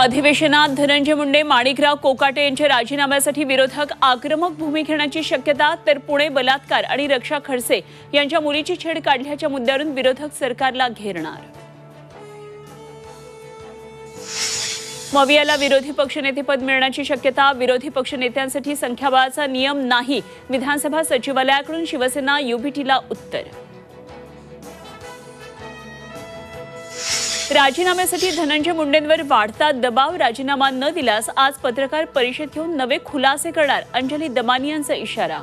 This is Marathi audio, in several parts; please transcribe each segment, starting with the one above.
अधिवेशनात धनंजय मुंडे, माणिकराव कोकाटे यांच्या राजीनाम्यासाठी विरोधक आक्रमक भूमिका घेण्याची शक्यता, तर पुणे बलात्कार आणि रक्षा खडसे यांच्या मुलीची छेड काढल्याच्या मुद्द्यावरून विरोधक सरकारला घेरणार। मवियाला विरोधी पक्षनेतेपद मिळण्याची शक्यता, विरोधी पक्षनेत्यांसाठी संख्याबळाचा नियम नाही, विधानसभा सचिवालयाकडून शिवसेना युबीटीला उत्तर। राजीनाम्यासाठी धनंजय मुंडेंवर वाढता दबाव, राजीनामा न दिल्यास आज पत्रकार परिषद घेऊन नवे खुलासे करणार, अंजली दमानी यांचा इशारा।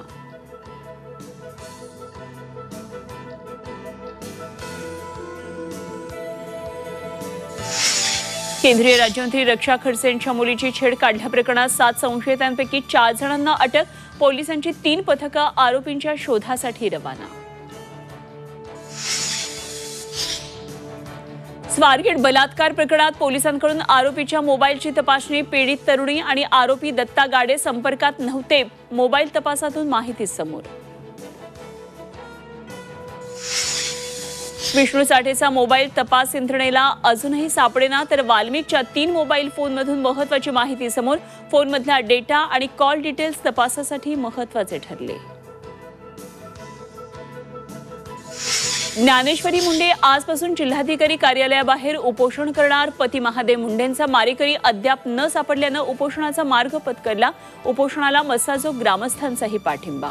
केंद्रीय राज्यमंत्री रक्षा खडसे यांच्या मुलीची छेड काढल्याप्रकरणात 7 संशयितांपैकी 4 जणांना अटक, पोलिसांची 3 पथकं आरोपींच्या शोधासाठी रवाना। स्वारगेट बलात्कार प्रकरणात पोलिसांकडून आरोपीच्या मोबाईलची तपासणी, पीडित तरुणी आणि आरोपी दत्ता गाडे संपर्कात नव्हते, मोबाईल तपासातून माहिती समोर। विष्णू साठेचा मोबाईल तपास यंत्रणेला अजूनही सापडेना, तर वाल्मिकच्या 3 मोबाईल फोनमधून महत्त्वाची माहिती समोर, फोनमधला डेटा आणि कॉल डिटेल्स तपासासाठी महत्त्वाचे ठरले। ज्ञानेश्वरी मुंडे आजपासून जिल्हाधिकारी कार्यालयाबाहेर उपोषण करणार, पती महादेव मुंडेंचा मारेकरी अद्याप न सापडल्यानं उपोषणाचा मार्ग पत्करला, उपोषणाला मसाजोग ग्रामस्थांचाही पाठिंबा।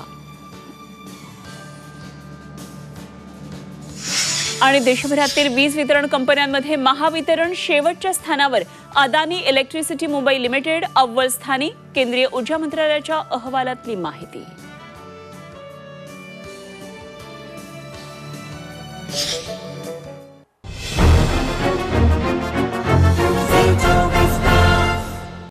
आणि देशभरातील वीज वितरण कंपन्यांमध्ये महावितरण शेवटच्या स्थानावर, अदानी इलेक्ट्रिसिटी मुंबई लिमिटेड अव्वल स्थानी, केंद्रीय ऊर्जा मंत्रालयाच्या अहवालातली माहिती।